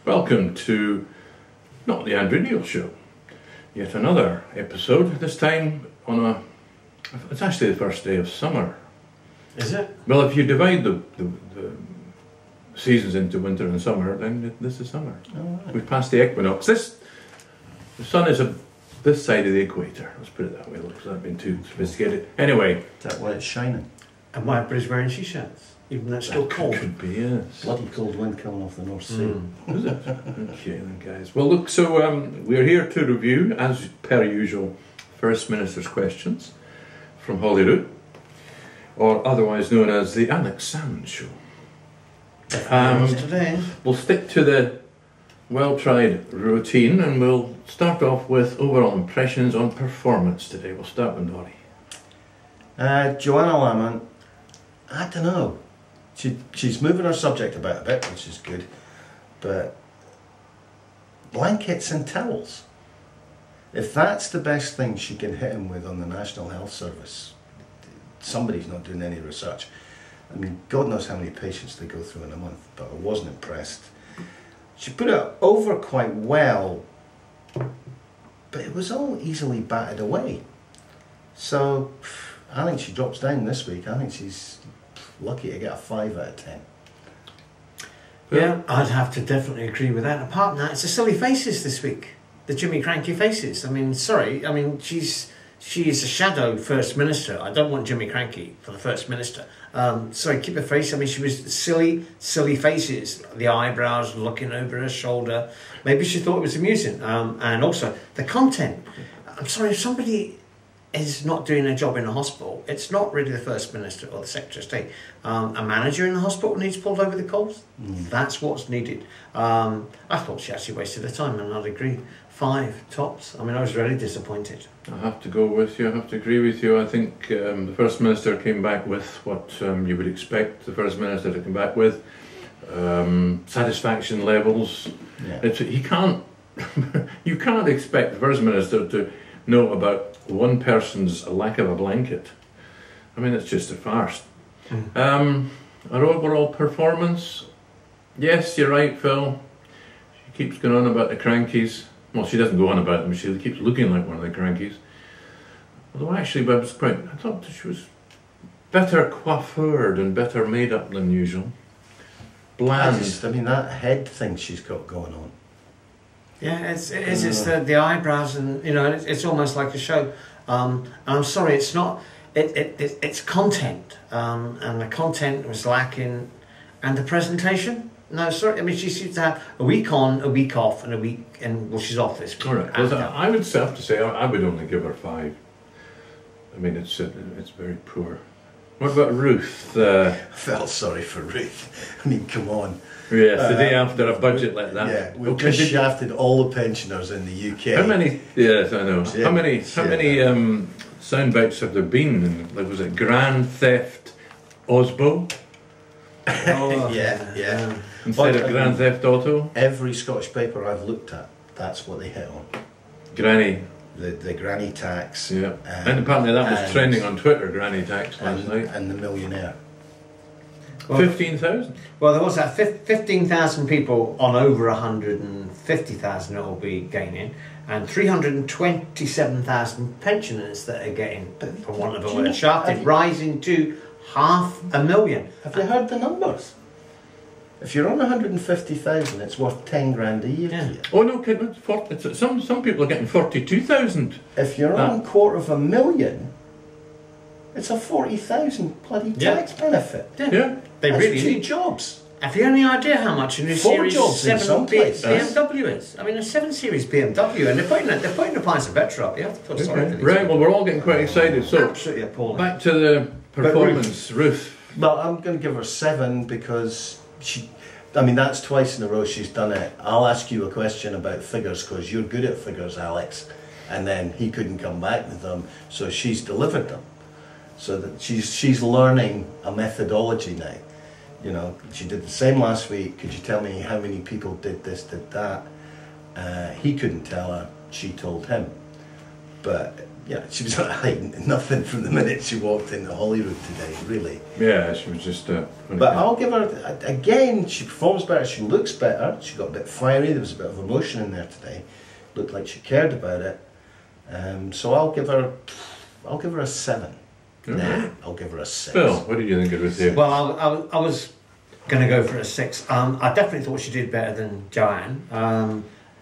Welcome to Not the Andrew Neil Show. Yet another episode, this time on it's actually the first day of summer. Is it? Well, if you divide the seasons into winter and summer, then this is summer. Oh, right. We've passed the equinox. The sun is this side of the equator. Let's put it that way, because I've been too sophisticated. Anyway. Is that why it's shining? And why everybody's wearing t-shirts, even though it's still cold. Could be, yes. Bloody cold wind coming off the North Sea. Is it? Okay then, guys. Well, look, so we're here to review, as per usual, First Minister's questions from Holyrood, or otherwise known as the Alex Salmond Show. Today. We'll stick to the well-tried routine, and we'll start off with overall impressions on performance today. We'll start with Nori. Joanna Lamont, I don't know. She's moving her subject about a bit, which is good, but blankets and towels. If that's the best thing she can hit him with on the National Health Service, somebody's not doing any research. I mean, God knows how many patients they go through in a month, but I wasn't impressed. She put it over quite well, but it was all easily batted away. So I think she drops down this week. I think she's lucky to get a 5 out of 10. Yeah, I'd have to definitely agree with that. Apart from that, it's the silly faces this week. The Jimmy Cranky faces. I mean, sorry. I mean, she is a shadow First Minister. I don't want Jimmy Cranky for the First Minister. Sorry, keep her face. I mean, she was silly faces. The eyebrows looking over her shoulder. Maybe she thought it was amusing. And also, the content. I'm sorry, if somebody is not doing a job in a hospital, it's not really the First Minister or the Secretary of State. A manager in the hospital needs pulled over the coals. That's what's needed. I thought she actually wasted her time, and I'd agree. 5 tops. I mean, I was really disappointed. I have to go with you, I have to agree with you. I think the First Minister came back with what you would expect the First Minister to come back with. Satisfaction levels. Yeah. He can't, you can't expect the First Minister to know about one person's lack of a blanket. I mean, it's just a farce. Our overall performance, yes, you're right, Phil. She keeps going on about the crankies. Well, she doesn't go on about them, she keeps looking like one of the crankies. Although actually, I thought she was better coiffured and better made up than usual. Bland. I mean, that head thing she's got going on. Yeah, it's the eyebrows, and you know, it's almost like a show. I'm sorry, it's not. It's content, and the content was lacking, and the presentation. No, sorry. I mean, she seems to have a week on, a week off, and a week, and well, she's off this week. All right. Well, I would have to say I would only give her 5. I mean, it's very poor. What about Ruth? I felt sorry for Ruth. I mean, come on. Yes, the day after a budget like that. Yeah, we've just shafted all the pensioners in the UK. How many? Yes, I know. Yeah. How many sound bites have there been? Like, was it Grand Theft Osbo? Oh, yeah. Instead of Grand Theft Auto? Every Scottish paper I've looked at, that's what they hit on. Granny. The granny tax. Yeah. And apparently that was trending on Twitter, granny tax last night. And the millionaire. Well, 15,000? Well, there was that 15,000 people on over 150,000 that will be gaining, and 327,000 pensioners that are getting, for want of a word, shafted, rising to 500,000. Have you heard the numbers? If you're on 150,000, it's worth 10 grand a year to you. Oh no, some people are getting 42,000. If you're on $250,000, it's a 40,000 bloody tax benefit. Yeah. They That's really 2 need jobs. Have you any idea how much a new 4 Series jobs in 7 some places. BMW is? I mean, a 7 Series BMW, and they're putting the price of petrol up. You have to feel sorry for these Right, well, we're all getting quite excited. So, absolutely appalling. back to the performance, Ruth. Well, I'm going to give her 7 because I mean, that's twice in a row she's done it. I'll ask you a question about figures because you're good at figures, Alex. And then he couldn't come back with them, so she's delivered them. So that she's learning a methodology now. You know, she did the same last week. Could you tell me how many people did this, did that? He couldn't tell her. She told him. But Yeah, she was hiding nothing from the minute she walked into Holyrood today, really. Yeah, she was just... but I'll give her, again, she performs better, she looks better, she got a bit fiery, there was a bit of emotion in there today. Looked like she cared about it. So I'll give her a 7. Nah, I'll give her a 6. Phil, what did you think of Ruth here? Well, I was going to go for a 6. I definitely thought she did better than Joanne.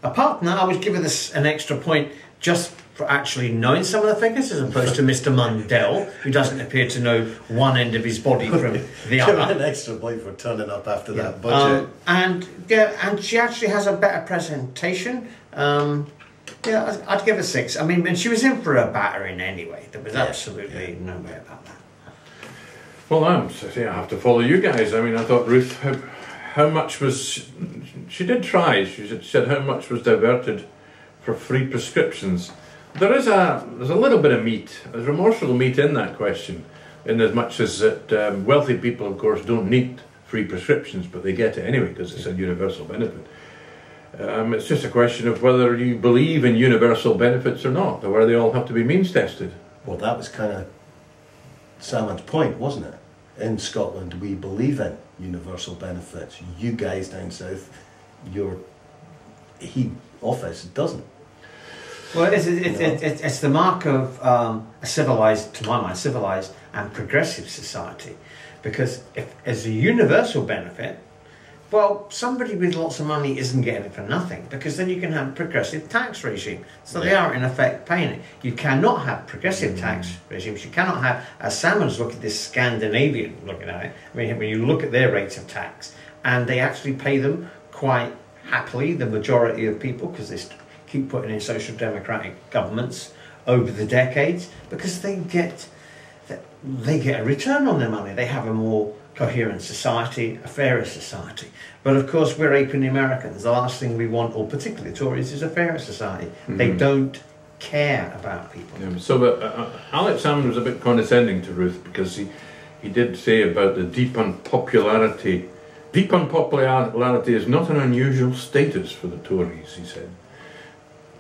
Apart from that, I would give her this an extra point just for actually knowing some of the figures, as opposed to Mr. Mundell, who doesn't appear to know one end of his body from the other. Give her an extra point for turning up after that budget. And she actually has a better presentation. Yeah, I'd give her 6. I mean, and she was in for a battering anyway. There was absolutely no way about that. Well, I have to follow you guys. I mean, I thought Ruth, how much was... She did try. She said how much was diverted for free prescriptions. There's a little bit of meat, there's remorseful meat in that question, in as much as that wealthy people, of course, don't need free prescriptions, but they get it anyway because it's a universal benefit. It's just a question of whether you believe in universal benefits or not, or whether they all have to be means tested. Well, that was kind of Salmon's point, wasn't it? In Scotland, we believe in universal benefits. You guys down south, your office doesn't. Well, it's the mark of a civilized, to my mind, civilized and progressive society. Because if as a universal benefit, well, somebody with lots of money isn't getting it for nothing, because then you can have a progressive tax regime. So they are in effect paying it. You cannot have progressive tax regimes. You cannot have, as Salmon's looking at this Scandinavian looking at it, I mean, when you look at their rates of tax, and they actually pay them quite happily, the majority of people, because they keep putting in social democratic governments over the decades, because they get a return on their money. They have a more coherent society, a fairer society. But of course, we're aping the Americans. The last thing we want, or particularly Tories, is a fairer society. They don't care about people. Yeah, so Alex Salmon was a bit condescending to Ruth, because he did say about the deep unpopularity. Deep unpopularity is not an unusual status for the Tories, he said.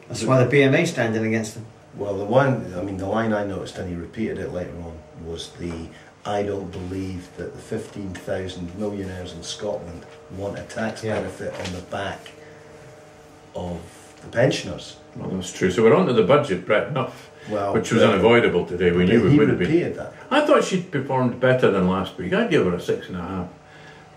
That's why the BMA standing against them. Well, the line I noticed, and he repeated it later on, was I don't believe that the 15,000 millionaires in Scotland want a tax benefit on the back of the pensioners. Well, that's true. So we're on to the budget, Brett Nuff, which was unavoidable today. We knew it would have been. That. I thought she'd performed better than last week. I'd give her a 6.5.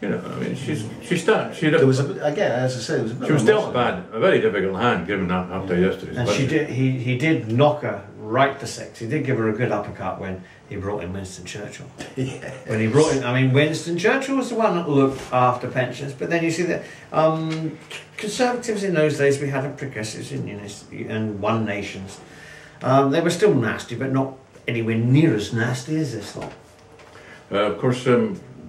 You know, I mean, there was again, as I said, she was dealt a very difficult hand given that after yesterday's and budget. He did knock her right for 6. He did give her a good uppercut when he brought in Winston Churchill. When he brought in, I mean, Winston Churchill was the one that looked after pensions, but then you see that Conservatives in those days, we had a progressives and One Nations. They were still nasty, but not anywhere near as nasty as this lot. Of course,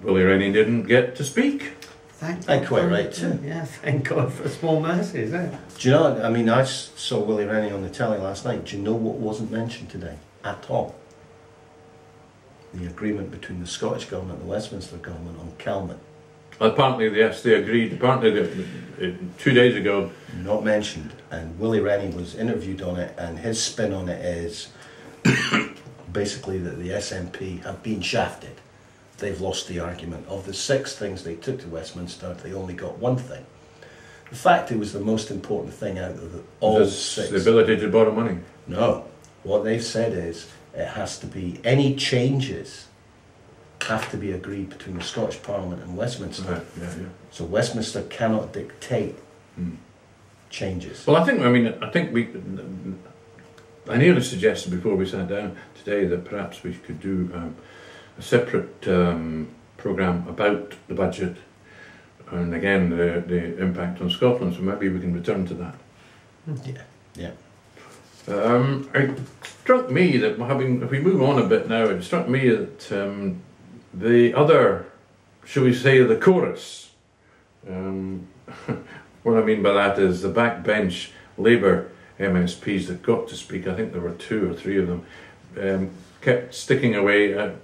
Willie Rennie didn't get to speak. Thank God. Quite right too. Yeah, thank God for small mercies. Eh? Do you know, I mean, I saw Willie Rennie on the telly last night. Do you know what wasn't mentioned today at all? The agreement between the Scottish Government and the Westminster Government on Calman. Apparently, yes, they agreed. Apparently, 2 days ago. Not mentioned. And Willie Rennie was interviewed on it, and his spin on it is basically that the SNP have been shafted. They've lost the argument. Of the 6 things they took to Westminster, they only got one thing. The fact it was the most important thing out of all 6. The ability to borrow money. No. What they've said is it has to be, any changes have to be agreed between the Scottish Parliament and Westminster. So Westminster cannot dictate changes. Well, I nearly suggested before we sat down today that perhaps we could do a separate programme about the budget and again the impact on Scotland, so maybe we can return to that. Yeah. It struck me that if we move on a bit now, it struck me that the other, shall we say, the chorus, what I mean by that is the backbench Labour MSPs that got to speak, I think there were 2 or 3 of them, kept sticking away at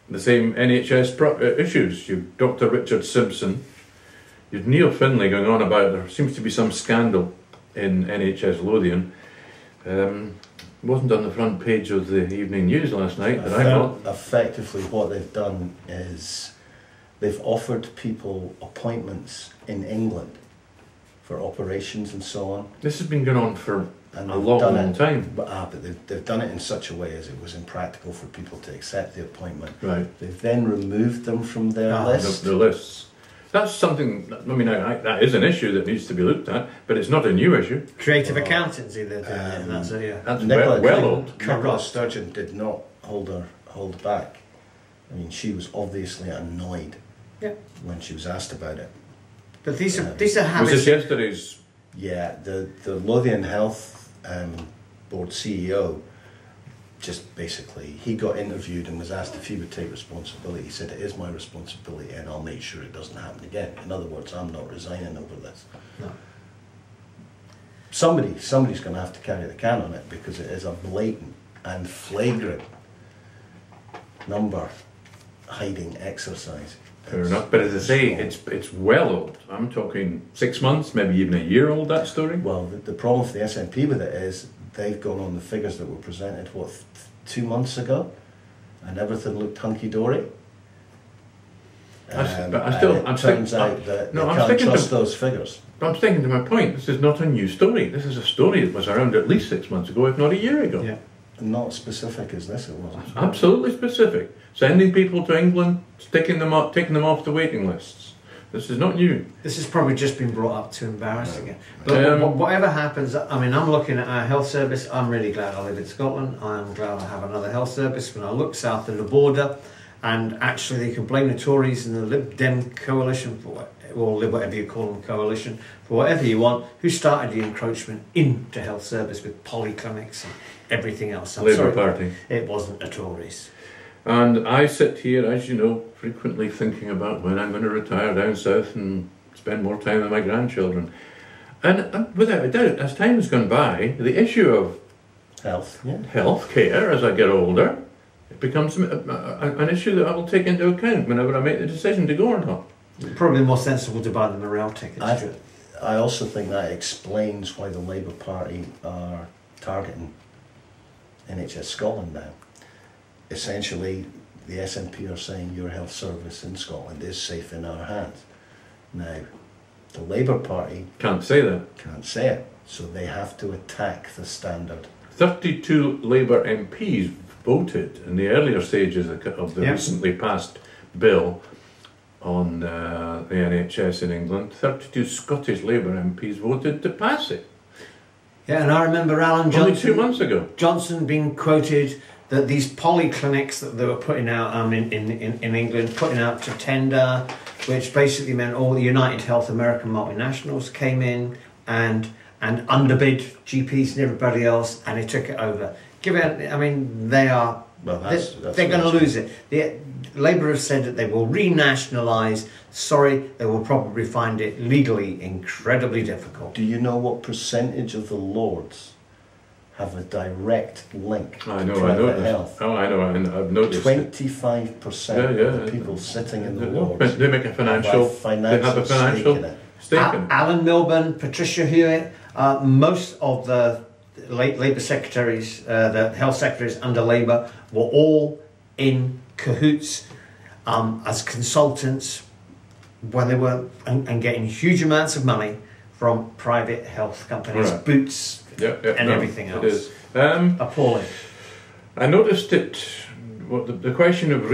the same NHS issues. You've Dr. Richard Simpson, you've Neil Findlay going on about there seems to be some scandal in NHS Lothian. Wasn't on the front page of the evening news last night that I got. Effectively, what they've done is they've offered people appointments in England for operations and so on. This has been going on for And a they've long, done long it, time. But they've done it in such a way as it was impractical for people to accept the appointment. Right. They've then removed them from their list. The lists. That's something, I mean, that is an issue that needs to be looked at, but it's not a new issue. Creative accountancy, they're doing it, and that's it, yeah. That's Nicola, well old. Nicola Sturgeon did not hold back. I mean, she was obviously annoyed when she was asked about it. But these are habits. Was this yesterday's? Yeah, the Lothian Health Board CEO just basically, he got interviewed and was asked if he would take responsibility. He said, "It is my responsibility and I'll make sure it doesn't happen again." In other words, I'm not resigning over this. No. Somebody's going to have to carry the can on it, because it is a blatant and flagrant number hiding exercise. Fair enough, but as I say, it's well old. I'm talking 6 months, maybe even a year old, that story. Well, the problem for the SNP with it is they've gone on the figures that were presented, 2 months ago, and everything looked hunky-dory. I'm sticking to those figures. But I'm sticking to my point. This is not a new story. This is a story that was around at least 6 months ago, if not a year ago. Yeah. Not specific as this, it wasn't. Absolutely specific. Sending people to England, taking them off the waiting lists. This is not new. This has probably just been brought up to embarrass again. But whatever happens, I mean, I'm looking at our health service. I'm really glad I live in Scotland. I'm glad I have another health service. When I look south of the border, and actually they can blame the Tories and the Lib Dem coalition for or whatever you call them, coalition, for whatever you want, who started the encroachment into health service with polyclinics and everything else. Labour Party. It wasn't the Tories. And I sit here, as you know, frequently thinking about when I'm going to retire down south and spend more time with my grandchildren. And without a doubt, as time has gone by, the issue of health care as I get older, it becomes an issue that I will take into account whenever I make the decision to go or not. Probably more sensible to buy the morale tickets. I also think that explains why the Labour Party are targeting NHS Scotland now. Essentially, the SNP are saying your health service in Scotland is safe in our hands. Now, the Labour Party can't say that. Can't say it, so they have to attack the standard. 32 Labour MPs voted in the earlier stages of the recently passed bill on the NHS in England. 32 Scottish Labour MPs voted to pass it. Yeah, and I remember Alan Johnson. Only 2 months ago. Johnson being quoted that these polyclinics that they were putting out in England, putting out to tender, which basically meant all the United Health American multinationals came in and underbid GPs and everybody else, and they took it over. I mean, they are. Well, they're going to lose it. Labour have said that they will renationalise. Sorry, they will probably find it legally incredibly difficult. Do you know what percentage of the Lords have a direct link to private health? Oh, I know. I've noticed. 25% of the people sitting in the Lords. They make a financial. They have a financial stake in it. Alan Milburn, Patricia Hewitt, most of the Labour secretaries, the health secretaries under Labour, were all in cahoots as consultants when they were and getting huge amounts of money from private health companies, Boots, and everything else. It is appalling. I noticed it. The question of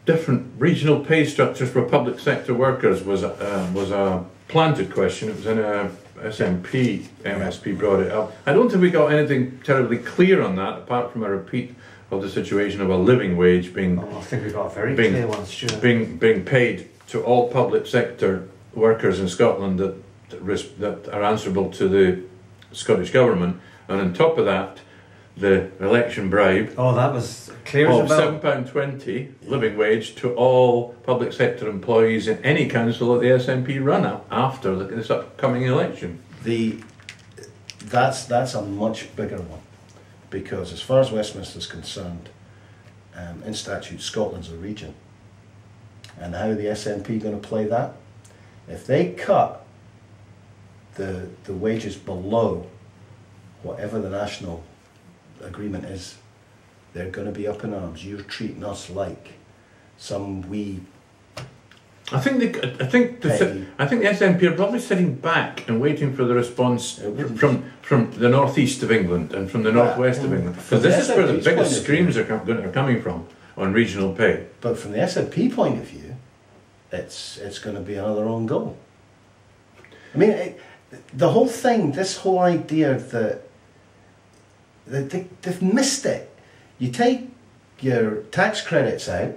different regional pay structures for public sector workers was a planted question. It was in a MSP brought it up. I don't think we got anything terribly clear on that, apart from a repeat of the situation of a living wage being. I think we got very clear ones, sure. Being paid to all public sector workers in Scotland that are answerable to the Scottish Government, and on top of that, the election bribe. Oh, that was clear of as a bell. £7.20 living wage to all public sector employees in any council that the SNP run after this upcoming election. That's a much bigger one, because as far as Westminster is concerned, in statute Scotland's a region, and how are the SNP going to play that? If they cut the wages below whatever the national agreement is they're going to be up in arms. You're treating us like some wee. I think the SNP are probably sitting back and waiting for the response from the northeast of England and from the northwest of England, because this is where the biggest screams are coming from on regional pay. But from the SNP point of view, it's going to be another own goal. I mean, the whole thing, this whole idea that they've missed it. You take your tax credits out.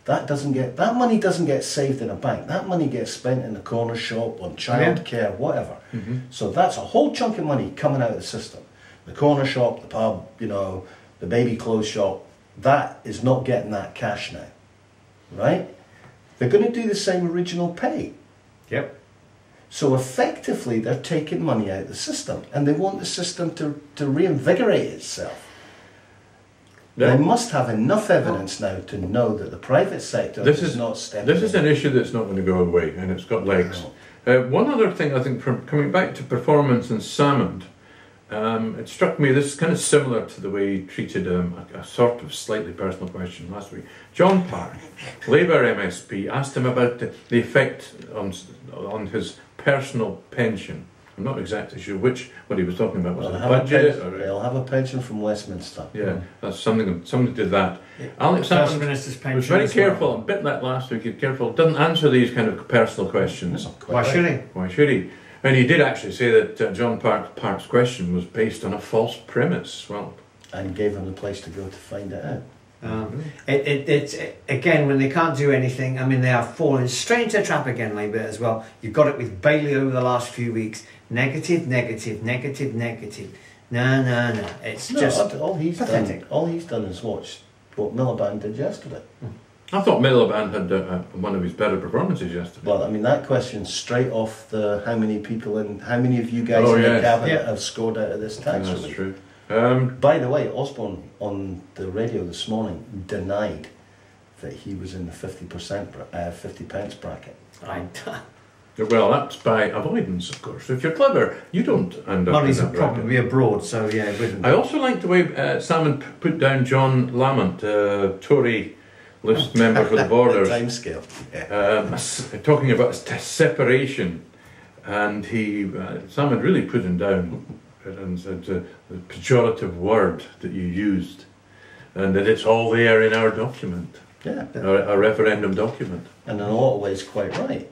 That money doesn't get saved in a bank. That money gets spent in the corner shop, on childcare, whatever. Mm-hmm. So that's a whole chunk of money coming out of the system. The corner shop, the pub, the baby clothes shop, that is not getting that cash now, right? They're going to do the same original pay. Yep. So effectively, they're taking money out of the system, and they want the system to reinvigorate itself. Yeah. They must have enough evidence now to know that the private sector is not stepping in. This is an issue that's not going to go away, and it's got legs. One other thing, I think, from coming back to performance in Salmond, it struck me, this is kind of similar to the way he treated a sort of slightly personal question last week. John Park, Labour MSP, asked him about the effect on his personal pension. I'm not exactly sure what he was talking about. Was it a budget? They'll have a pension from Westminster. Yeah, that's something. Somebody did that. Yeah. Alex Salmond was very careful. Well. A bit like last week. He's careful. Doesn't answer these kind of personal questions. Why should he? Why should he? And he did actually say that John Park's question was based on a false premise. Well, and gave him the place to go to find it out. It's again, when they can't do anything, I mean, they are falling straight into a trap again, Labour, as well. You've got it with Bailey over the last few weeks. Negative. No. It's just all he's pathetic. All he's done is watch what Miliband did yesterday. I thought Miliband had one of his better performances yesterday. Well, I mean, that question straight off the how many of you guys in the cabinet have scored out of this tax relief. That's true. By the way, Osborne on the radio this morning denied that he was in the 50 pence bracket. Well, that's by avoidance, of course. If you're clever, you don't end up money's in that probably bracket. abroad, so yeah, it wouldn't. I also like the way Salmond put down John Lamont, Tory list member for the Borders, Timescale. talking about separation, and Salmond really put him down and said the pejorative word that you used, and that it's all there in our document, our referendum document, and in a lot of ways quite right.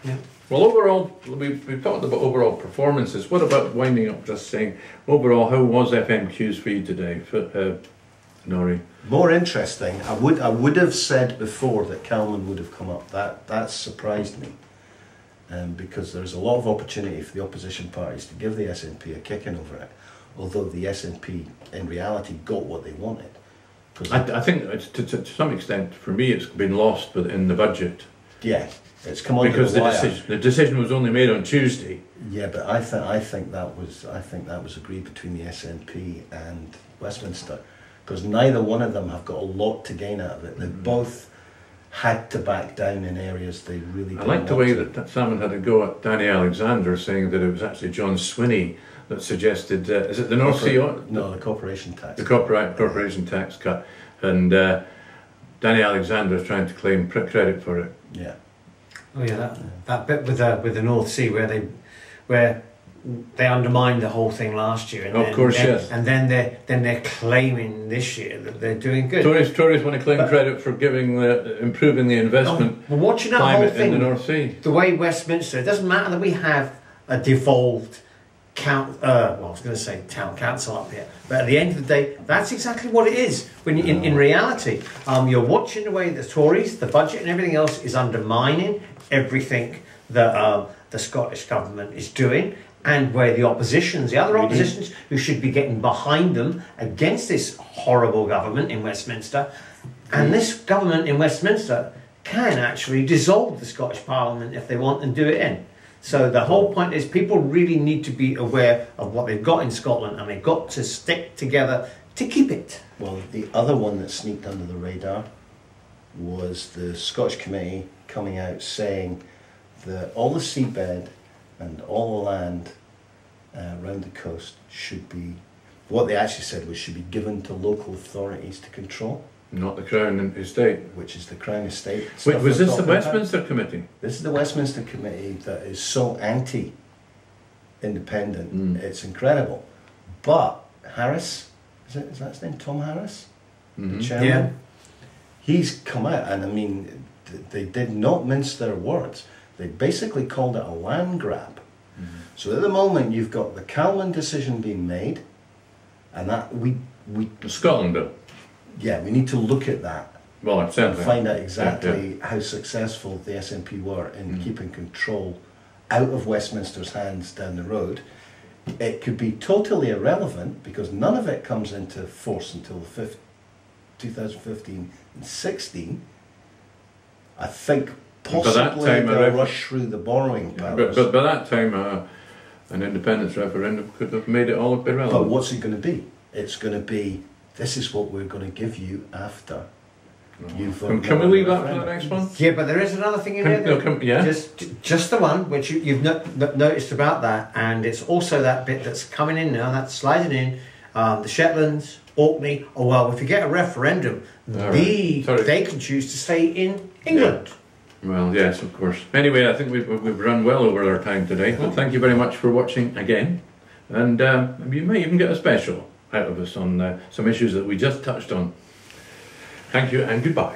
Yeah. Well, overall, we've talked about overall performances. What about winding up just saying, overall, how was FMQs for you today, Norrie? More interesting. I would have said before that Calman would have come up. That surprised me, because there's a lot of opportunity for the opposition parties to give the SNP a kicking over it. Although the SNP in reality got what they wanted. I think to some extent, for me, it's been lost in the budget. Yeah. It's come on because the wire. The decision was only made on Tuesday. Yeah, but I think that was agreed between the SNP and Westminster, because neither one of them have got a lot to gain out of it. They both had to back down in areas they really didn't. I like the way that Salmond had a go at Danny Alexander, saying that it was actually John Swinney that suggested, is it the North Sea? No, the corporation tax. The corporation tax cut, and Danny Alexander is trying to claim credit for it. Yeah. Oh yeah, that bit with the North Sea where they undermined the whole thing last year, and yes. And then they're claiming this year that they're doing good. Tories want to claim credit for improving the investment watching that climate whole thing, in the North Sea. The way Westminster, it doesn't matter that we have a devolved I was going to say town council up here, but at the end of the day, that's exactly what it is. When in reality, you're watching the way the Tories, the budget, and everything else is undermining everything that the Scottish government is doing, and where the other oppositions who should be getting behind them against this horrible government in Westminster, and this government in Westminster can actually dissolve the Scottish Parliament if they want and do it in. So the whole point is people really need to be aware of what they've got in Scotland, and they've got to stick together to keep it. Well, the other one that sneaked under the radar was the Scottish Committee coming out saying that all the seabed and all the land around the coast should be What they actually said was should be given to local authorities to control, not the Crown Estate. which is the Crown Estate. Wait, stuff was we're this the talking about. Westminster Committee? This is the Westminster Committee that is so anti-independent. It's incredible. But Harris, is that his name? Tom Harris, the chairman. Yeah. He's come out, and I mean, they did not mince their words. They basically called it a land grab. So at the moment, you've got the Calman decision being made, and that we The Scotland bill. yeah, we need to look at that Well, I've said and that. find out exactly how successful the SNP were in keeping control out of Westminster's hands down the road. It could be totally irrelevant because none of it comes into force until 2015 and 16. I think possibly that time, they'll rush through the borrowing powers. But by that time, an independence referendum could have made it all irrelevant. But what's it going to be? It's going to be, this is what we're going to give you after you vote. Can we leave that for the next one? Yeah, but there is another thing in there. Yeah. Just the one which you've noticed about that, and it's also that bit that's coming in now, that's sliding in. The Shetlands, Orkney. Oh well, if you get a referendum, they can choose to stay in England. Yeah. Well, yes, of course. Anyway, I think we've run well over our time today. But thank you very much for watching again, and you may even get a special out of us on some issues that we just touched on. Thank you and goodbye.